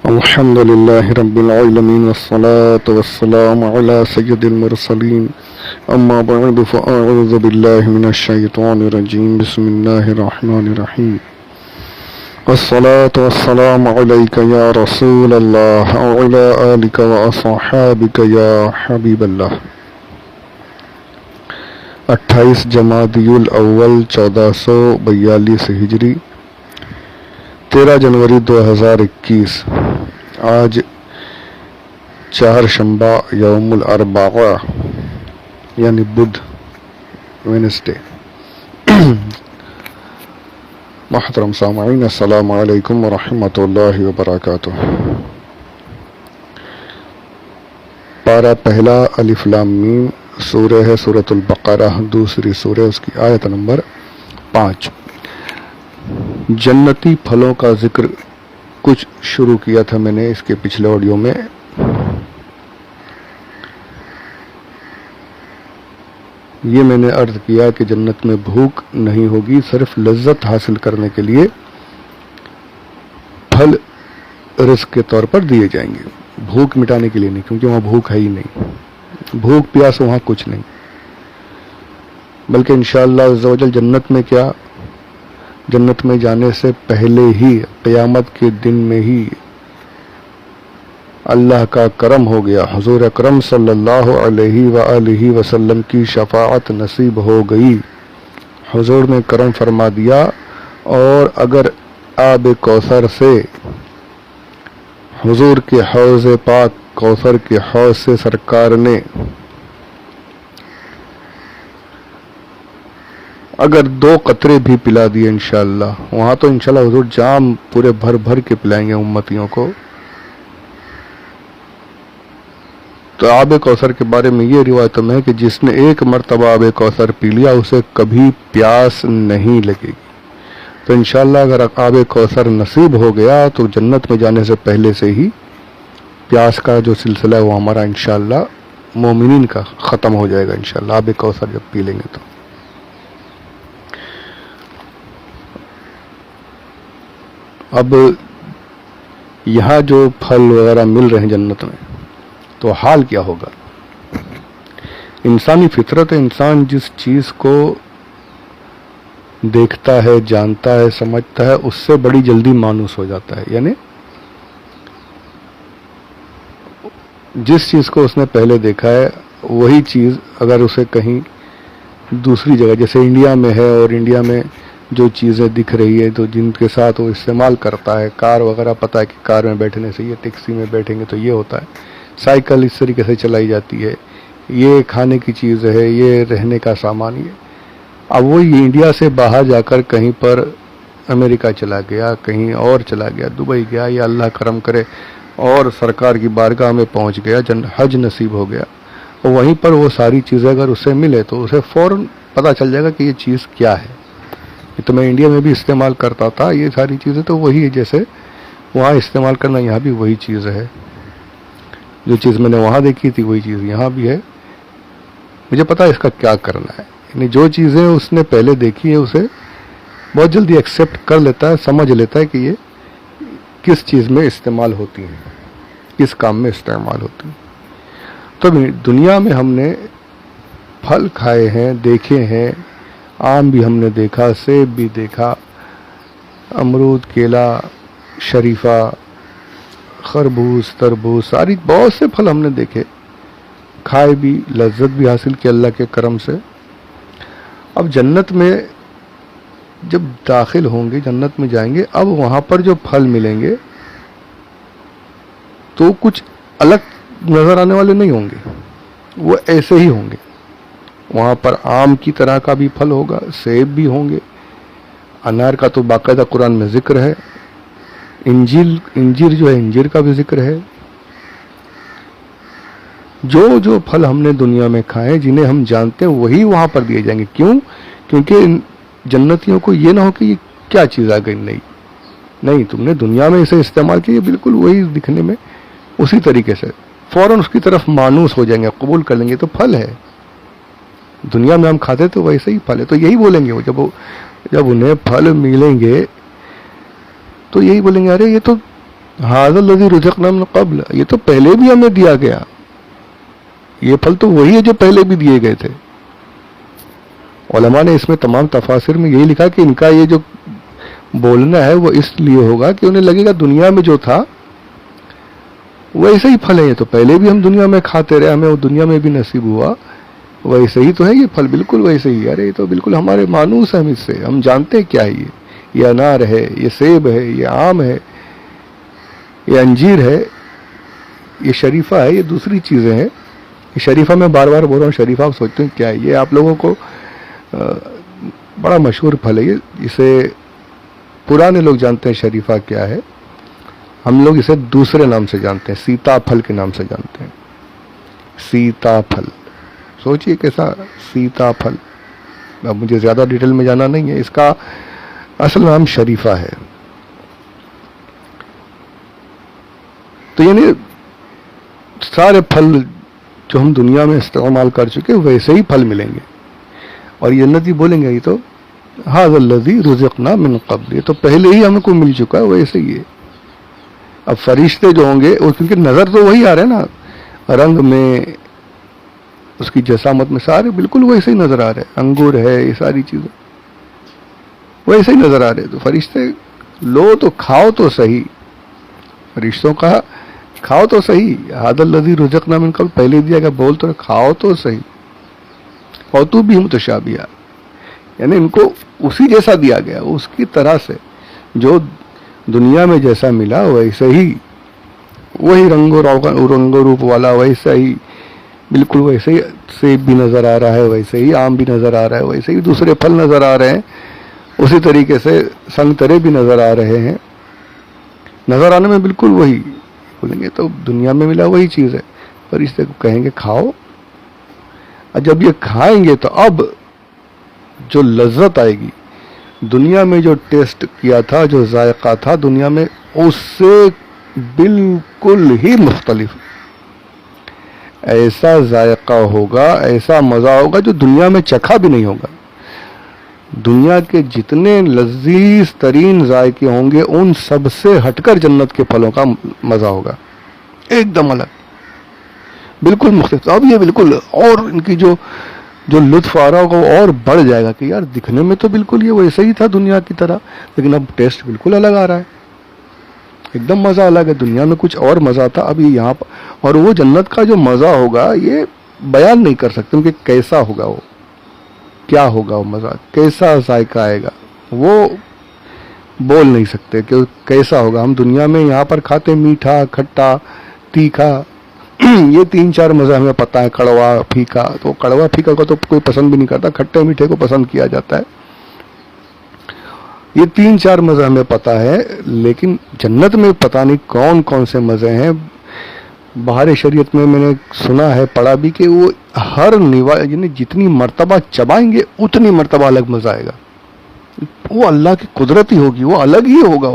الحمد لله رب العالمين والصلاة والسلام على سيد المرسلين أما بعد فأعوذ بالله من الشيطان الرجيم بسم الله الرحمن الرحيم والصلاة والسلام عليك يا رسول الله وعلى آلك وأصحابك يا حبيب الله 28 جمادی الاول 1442 ہجری 13 جنوری 2021 آج چہارشنبہ یوم الاربعاء یعنی بدھ وینسڈے۔ محترم سامعین السلام علیکم ورحمۃ اللہ وبرکاتہ۔ پارہ پہلا الف لام میم، سورہ ہے سورۃ البقرہ، دوسری سورہ اس کی آیت نمبر 5۔ جنتی پھلوں کا ذکر کچھ شروع کیا تھا میں نے اس کے پچھلے آڈیو میں۔ یہ میں نے عرض کیا کہ جنت میں بھوک نہیں ہوگی، صرف لذت حاصل کرنے کے لیے پھل رزق کے طور پر دیے جائیں گے، بھوک مٹانے کے لیے نہیں، کیونکہ وہاں بھوک ہے ہی نہیں، بھوک پیاس وہاں کچھ نہیں، بلکہ انشاءاللہ عز و جل جنت میں کیا، جنت میں جانے سے پہلے ہی قیامت کے دن میں ہی اللہ کا کرم ہو گیا، حضور اکرم صلی اللہ علیہ وآلہ وسلم کی شفاعت نصیب ہو گئی، حضور نے کرم فرما دیا، اور اگر آب کوثر سے، حضور کے حوض پاک کوثر کے حوض سے سرکار نے اگر 2 قطرے بھی پلا دیے انشاءاللہ، وہاں تو انشاءاللہ حضور جام پورے بھر بھر کے پلائیں گے امتیوں کو۔ تو آب کوثر کے بارے میں یہ روایت میں ہے کہ جس نے ایک مرتبہ آب کوثر پی لیا اسے کبھی پیاس نہیں لگے گی۔ تو انشاءاللہ اگر آب کوثر نصیب ہو گیا تو جنت میں جانے سے پہلے سے ہی پیاس کا جو سلسلہ ہے وہ ہمارا انشاءاللہ مومنین کا ختم ہو جائے گا انشاءاللہ، آب کوثر جب پی لیں گے تو۔ اب یہاں جو پھل وغیرہ مل رہے ہیں جنت میں تو حال کیا ہوگا؟ انسانی فطرت، انسان جس چیز کو دیکھتا ہے، جانتا ہے، سمجھتا ہے، اس سے بڑی جلدی مانوس ہو جاتا ہے، یعنی جس چیز کو اس نے پہلے دیکھا ہے وہی چیز اگر اسے کہیں دوسری جگہ، جیسے انڈیا میں ہے اور انڈیا میں جو چیزیں دکھ رہی ہے تو جن کے ساتھ وہ استعمال کرتا ہے، کار وغیرہ، پتہ ہے کہ کار میں بیٹھنے سے، یہ ٹیکسی میں بیٹھیں گے تو یہ ہوتا ہے، سائیکل اس طریقے سے چلائی جاتی ہے، یہ کھانے کی چیز ہے، یہ رہنے کا سامان، یہ اب وہ انڈیا سے باہر جا کر کہیں پر امریکہ چلا گیا، کہیں اور چلا گیا، دبئی گیا، یا اللہ کرم کرے اور سرکار کی بارگاہ میں پہنچ گیا، حج نصیب ہو گیا، اور وہیں پر وہ ساری چیزیں اگر اسے ملے تو اسے فوراً پتہ چل جائے گا کہ یہ چیز کیا ہے۔ یہ تو میں انڈیا میں بھی استعمال کرتا تھا، یہ ساری چیزیں تو وہی ہے، جیسے وہاں استعمال کرنا یہاں بھی وہی چیز ہے، جو چیز میں نے وہاں دیکھی تھی وہی چیز یہاں بھی ہے، مجھے پتا ہے اس کا کیا کرنا ہے، یعنی جو چیزیں اس نے پہلے دیکھی ہے اسے بہت جلدی ایکسیپٹ کر لیتا ہے، سمجھ لیتا ہے کہ یہ کس چیز میں استعمال ہوتی ہیں، کس کام میں استعمال ہوتی ہیں۔ تو دنیا میں ہم نے پھل کھائے ہیں، دیکھے ہیں، آم بھی ہم نے دیکھا، سیب بھی دیکھا، امرود، کیلا، شریفہ، خربوز، تربوز، ساری بہت سے پھل ہم نے دیکھے، کھائے بھی، لذت بھی حاصل کی اللہ کے کرم سے۔ اب جنت میں جب داخل ہوں گے، جنت میں جائیں گے، اب وہاں پر جو پھل ملیں گے تو کچھ الگ نظر آنے والے نہیں ہوں گے، وہ ایسے ہی ہوں گے۔ وہاں پر آم کی طرح کا بھی پھل ہوگا، سیب بھی ہوں گے، انار کا تو باقاعدہ قرآن میں ذکر ہے، انجیر جو ہے انجیر کا بھی ذکر ہے۔ جو پھل ہم نے دنیا میں کھائے جنہیں ہم جانتے ہیں وہی وہاں پر دیے جائیں گے۔ کیوں؟ کیونکہ جنتیوں کو یہ نہ ہو کہ یہ کیا چیز آ گئی، نہیں، تم نے دنیا میں اسے استعمال کیا، بالکل وہی دکھنے میں اسی طریقے سے فوراً اس کی طرف مانوس ہو جائیں گے، قبول کر لیں گے، تو پھل ہے، دنیا میں ہم کھاتے تو ویسے ہی پھل ہے، تو یہی بولیں گے وہ جب انہیں پھل ملیں گے تو یہی بولیں گے، ارے یہ تو ھذا الذی رزقنا من قبل، یہ تو پہلے بھی ہمیں دیا گیا، یہ پھل تو وہی ہے جو پہلے بھی دیے گئے تھے۔ علماء نے اس میں تمام تفاسیر میں یہی لکھا کہ ان کا یہ جو بولنا ہے وہ اس لیے ہوگا کہ انہیں لگے گا دنیا میں جو تھا ویسے ہی پھل ہے، یہ تو پہلے بھی ہم دنیا میں کھاتے رہے، ہمیں وہ دنیا میں بھی نصیب ہوا، ویسے ہی تو ہے یہ پھل، بالکل ویسے ہی، ارے یہ تو بالکل ہمارے مانوس ہے، ہم اس سے ہم جانتے ہیں کیا ہے یہ انار ہے، یہ سیب ہے، یہ آم ہے، یہ انجیر ہے، یہ شریفہ ہے، یہ دوسری چیزیں ہیں۔ یہ شریفہ میں بار بار بول رہا ہوں، شریفہ آپ سوچتے ہیں کیا ہے، یہ آپ لوگوں کو بڑا مشہور پھل ہے یہ، اسے پرانے لوگ جانتے ہیں شریفہ کیا ہے، ہم لوگ اسے دوسرے نام سے جانتے ہیں، سیتا پھل کے نام سے جانتے ہیں، سیتا پھل۔ سوچئے کیسا سیتا پھل، اب مجھے زیادہ ڈیٹیل میں جانا نہیں ہے، اس کا اصل نام شریفہ ہے۔ تو یعنی سارے پھل جو ہم دنیا میں استعمال کر چکے ویسے ہی پھل ملیں گے، اور یہ جنتی بولیں گے یہ تو ھذا الذی رزقنا من قبل، یہ تو پہلے ہی ہم کو مل چکا ہے، ویسے ہی ہے۔ اب فرشتے جو ہوں گے وہ کیونکہ نظر تو وہی آ رہے ہیں نا، رنگ میں، اس کی جسامت میں، سارے بالکل ویسے ہی نظر آ رہے ہیں، انگور ہے، یہ ساری چیزیں ویسے ہی نظر آ رہے ہیں، تو فرشتے لو تو کھاؤ تو صحیح، فرشتوں کا کھاؤ تو صحیح، ھذا الذی رزقنا من قبل پہلے دیا گیا، بول تو کھاؤ تو صحیح، اور تو بھی متشابہہ، یعنی ان کو اسی جیسا دیا گیا، اس کی طرح سے جو دنیا میں جیسا ملا ویسے ہی، وہی رنگ و روپ والا، ویسا ہی بالکل ویسے ہی سیب بھی نظر آ رہا ہے، ویسے ہی آم بھی نظر آ رہا ہے، ویسے ہی دوسرے پھل نظر آ رہے ہیں، اسی طریقے سے سنترے بھی نظر آ رہے ہیں، نظر آنے میں بالکل وہی، بولیں گے تو دنیا میں ملا وہی چیز ہے، پر اس سے کہیں گے کھاؤ، اور جب یہ کھائیں گے تو اب جو لذت آئے گی، دنیا میں جو ٹیسٹ کیا تھا، جو ذائقہ تھا دنیا میں، اس سے بالکل ہی مختلف ایسا ذائقہ ہوگا، ایسا مزہ ہوگا جو دنیا میں چکھا بھی نہیں ہوگا۔ دنیا کے جتنے لذیذ ترین ذائقے ہوں گے ان سب سے ہٹ کر جنت کے پھلوں کا مزہ ہوگا، ایک دم الگ، بالکل مختلف۔ اب یہ بالکل اور ان کی جو لطف آ رہا ہوگا وہ اور بڑھ جائے گا کہ یار دکھنے میں تو بالکل یہ ویسے ہی تھا دنیا کی طرح، لیکن اب ٹیسٹ بالکل الگ آ رہا ہے، ایک دم مزہ الگ ہے، دنیا میں کچھ اور مزہ تھا، اب یہ یہاں پر، اور وہ جنت کا جو مزہ ہوگا یہ بیان نہیں کر سکتے کہ کیسا ہوگا، وہ کیا ہوگا، وہ مزہ کیسا ذائقہ آئے گا وہ بول نہیں سکتے کہ کیسا ہوگا۔ ہم دنیا میں یہاں پر کھاتے میٹھا، کھٹا، تیکھا، یہ تین چار مزہ ہمیں پتہ ہے، کڑوا، پھیکا، تو کڑوا پھیکا کو تو کوئی پسند بھی نہیں کرتا، کھٹے میٹھے کو پسند کیا جاتا ہے، یہ تین چار مزہ ہمیں پتہ ہے، لیکن جنت میں پتہ نہیں کون کون سے مزے ہیں۔ بہار شریعت میں نے سنا ہے، پڑھا بھی کہ وہ ہر یعنی جتنی مرتبہ چبائیں گے اتنی مرتبہ الگ مزہ آئے گا، وہ اللہ کی قدرت ہی ہوگی، وہ الگ ہی ہوگا،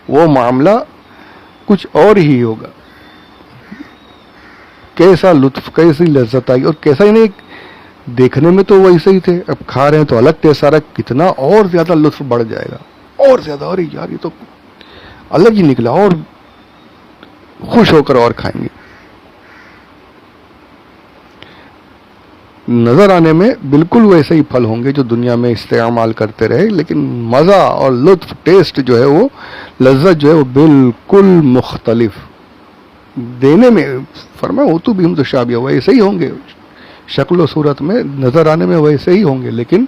وہ معاملہ کچھ اور ہی ہوگا، کیسا لطف، کیسی لذت آئی، اور کیسا ہی نہیں، دیکھنے میں تو ویسے ہی تھے، اب کھا رہے ہیں تو الگ ٹیسٹ آ رہا ہے، کتنا اور زیادہ لطف بڑھ جائے گا، اور زیادہ، اور یار یہ تو الگ ہی نکلا، اور خوش ہو کر اور کھائیں گے۔ نظر آنے میں بالکل ویسے ہی پھل ہوں گے جو دنیا میں استعمال کرتے رہے، لیکن مزہ اور لطف، ٹیسٹ جو ہے وہ، لذت جو ہے وہ بالکل مختلف، دینے میں فرمایا وہ تو بھی متشابہ، ویسے ہی ہوں گے، شکل و صورت میں نظر آنے میں ویسے ہی ہوں گے، لیکن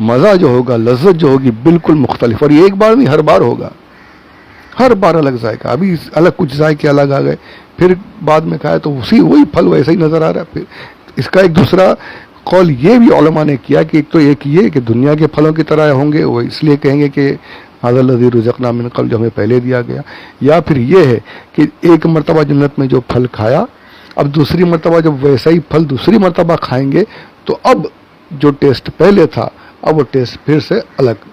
مزہ جو ہوگا، لذت جو ہوگی بالکل مختلف، اور یہ ایک بار نہیں، ہر بار ہوگا، ہر بار الگ ذائقہ، ابھی الگ کچھ ذائقے الگ آ گئے، پھر بعد میں کھایا تو وہی پھل ویسے ہی نظر آ رہا ہے۔ پھر اس کا ایک دوسرا قول یہ بھی علماء نے کیا کہ ایک یہ کہ دنیا کے پھلوں کی طرح ہوں گے، وہ اس لیے کہیں گے کہ ھذا الذی رزقنا من قبل، جو ہمیں پہلے دیا گیا، یا پھر یہ ہے کہ ایک مرتبہ جنت میں جو پھل کھایا، اب دوسری مرتبہ جب ویسا ہی پھل دوسری مرتبہ کھائیں گے تو اب جو ٹیسٹ پہلے تھا اب وہ ٹیسٹ پھر سے الگ،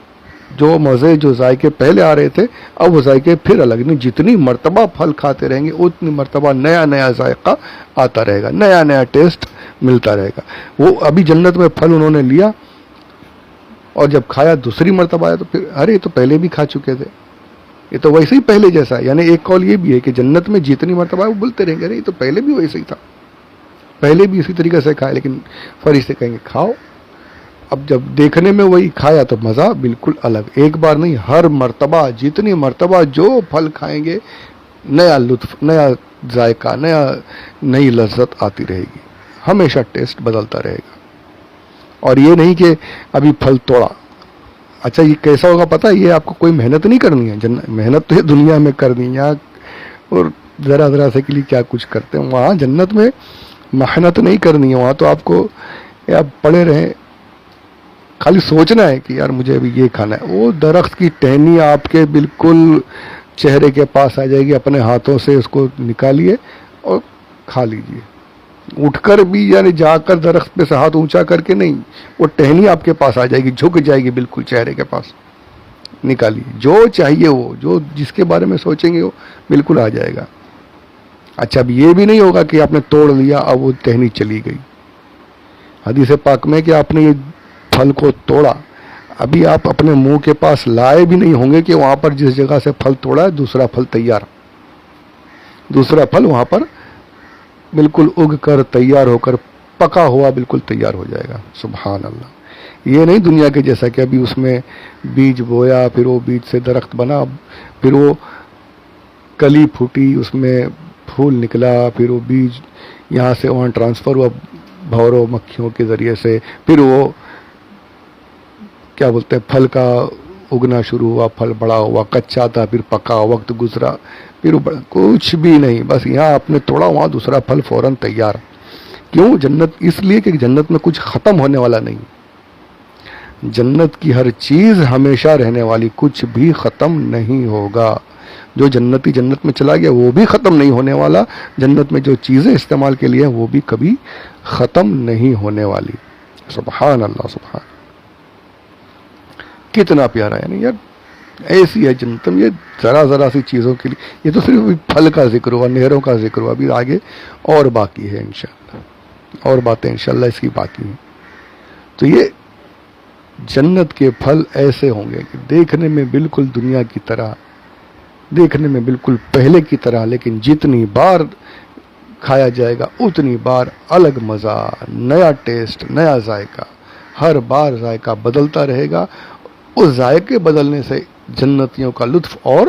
جو مزے، جو ذائقے پہلے آ رہے تھے اب وہ ذائقے پھر الگ، نہیں، جتنی مرتبہ پھل کھاتے رہیں گے اتنی مرتبہ نیا نیا ذائقہ آتا رہے گا، نیا نیا ٹیسٹ ملتا رہے گا۔ وہ ابھی جنت میں پھل انہوں نے لیا اور جب کھایا دوسری مرتبہ آیا تو پھر ارے تو پہلے بھی کھا چکے تھے، یہ تو ویسے ہی پہلے جیسا ہے. یعنی ایک قول یہ بھی ہے کہ جنت میں جتنی مرتبہ وہ بولتے رہیں گے نہیں تو پہلے بھی ویسے ہی تھا, پہلے بھی اسی طریقے سے کھائے, لیکن فرشتے کہیں گے کھاؤ. اب جب دیکھنے میں وہی کھایا تو مزہ بالکل الگ, ایک بار نہیں ہر مرتبہ, جتنی مرتبہ جو پھل کھائیں گے نیا لطف, نیا ذائقہ, نئی لذت آتی رہے گی, ہمیشہ ٹیسٹ بدلتا رہے گا. اور یہ نہیں کہ ابھی پھل توڑا, اچھا یہ کیسا ہوگا پتہ, یہ آپ کو کوئی محنت نہیں کرنی ہے, محنت تو یہ دنیا میں کرنی ہے, اور ذرا ذرا سے کے لیے کیا کچھ کرتے ہیں. وہاں جنت میں محنت نہیں کرنی ہے, وہاں تو آپ کو آپ پڑے رہیں, خالی سوچنا ہے کہ یار مجھے ابھی یہ کھانا ہے. وہ درخت کی ٹہنی آپ کے بالکل چہرے کے پاس آ جائے گی, اپنے ہاتھوں سے اس کو نکالیے اور کھا لیجیے. اٹھ کر بھی, یعنی جا کر درخت پہ سے ہاتھ اونچا کر کے نہیں, وہ ٹہنی آپ کے پاس آ جائے گی, جھک جائے گی بالکل چہرے کے پاس, نکالیے جو چاہیے, وہ جو جس کے بارے میں سوچیں گے وہ بالکل آ جائے گا. اچھا اب یہ بھی نہیں ہوگا کہ آپ نے توڑ لیا اب وہ ٹہنی چلی گئی. حدیث پاک میں کہ آپ نے یہ پھل کو توڑا, ابھی آپ اپنے منہ کے پاس لائے بھی نہیں ہوں گے کہ وہاں پر جس جگہ سے پھل توڑا ہے دوسرا پھل تیار, دوسرا پھل وہاں پر بالکل اگ کر تیار ہو کر پکا ہوا بالکل تیار ہو جائے گا. سبحان اللہ. یہ نہیں دنیا کے جیسا کہ ابھی اس میں بیج بویا, پھر وہ بیج سے درخت بنا, پھر وہ کلی پھوٹی, اس میں پھول نکلا, پھر وہ بیج یہاں سے وہاں ٹرانسفر ہوا بھوروں مکھیوں کے ذریعے سے, پھر وہ کیا بولتے ہیں پھل کا اگنا شروع ہوا, پھل بڑا ہوا, کچا تھا, پھر پکا, وقت گزرا, پھر کچھ بھی نہیں, بس یہاں آپ نے توڑا وہاں دوسرا پھل فوراً تیار. کیوں جنت؟ اس لیے کہ جنت میں کچھ ختم ہونے والا نہیں, جنت کی ہر چیز ہمیشہ رہنے والی, کچھ بھی ختم نہیں ہوگا. جو جنتی جنت میں چلا گیا وہ بھی ختم نہیں ہونے والا, جنت میں جو چیزیں استعمال کے لیے ہیں وہ بھی کبھی ختم نہیں ہونے والی. سبحان اللہ, سبحان. کتنا پیارا, یعنی یار ایسی ہے جنت, یہ ذرا ذرا سی چیزوں کے لیے, یہ تو صرف پھل کا ذکر ہوا, نہروں کا ذکر ہوا, ابھی آگے اور باقی ہے انشاءاللہ, اور باتیں انشاءاللہ اس کی باقی ہیں. تو یہ جنت کے پھل ایسے ہوں گے کہ دیکھنے میں بالکل دنیا کی طرح, دیکھنے میں بالکل پہلے کی طرح, لیکن جتنی بار کھایا جائے گا اتنی بار الگ مزہ, نیا ٹیسٹ, نیا ذائقہ, ہر بار ذائقہ بدلتا رہے گا. اس ذائقے بدلنے سے جنتیوں کا لطف اور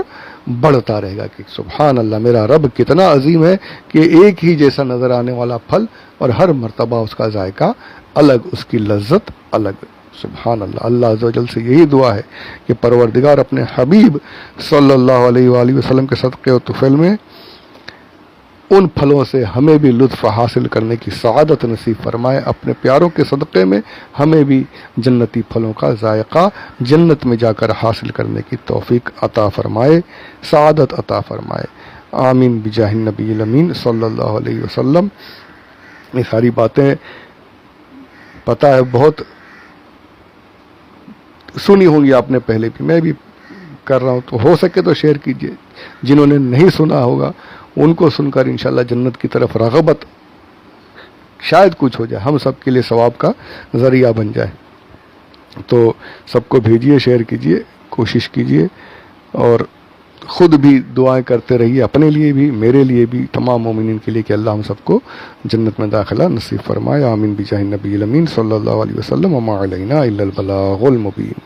بڑھتا رہے گا کہ سبحان اللہ میرا رب کتنا عظیم ہے کہ ایک ہی جیسا نظر آنے والا پھل اور ہر مرتبہ اس کا ذائقہ الگ, اس کی لذت الگ. سبحان اللہ. اللہ عز و جل سے یہی دعا ہے کہ پروردگار اپنے حبیب صلی اللہ علیہ وآلہ وسلم کے صدقے و طفیل میں ان پھلوں سے ہمیں بھی لطف حاصل کرنے کی سعادت نصیب فرمائے. اپنے پیاروں کے صدقے میں ہمیں بھی جنتی پھلوں کا ذائقہ جنت میں جا کر حاصل کرنے کی توفیق عطا فرمائے, سعادت عطا فرمائے. آمین بجاہ النبی الامین صلی اللہ علیہ وسلم. یہ ساری باتیں پتہ ہے بہت سنی ہوں گی آپ نے پہلے بھی, میں بھی کر رہا ہوں, تو ہو سکے تو شیئر کیجئے. جنہوں نے نہیں سنا ہوگا ان کو سن کر انشاءاللہ جنت کی طرف رغبت شاید کچھ ہو جائے, ہم سب کے لیے ثواب کا ذریعہ بن جائے. تو سب کو بھیجیے, شیئر کیجیے, کوشش کیجیے, اور خود بھی دعائیں کرتے رہیے, اپنے لیے بھی, میرے لیے بھی, تمام مومنین کے لیے کہ اللہ ہم سب کو جنت میں داخلہ نصیب فرمائے. آمین بجاہ النبی الامین صلی اللہ علیہ وسلم. وما علینا الا البلاغ المبین.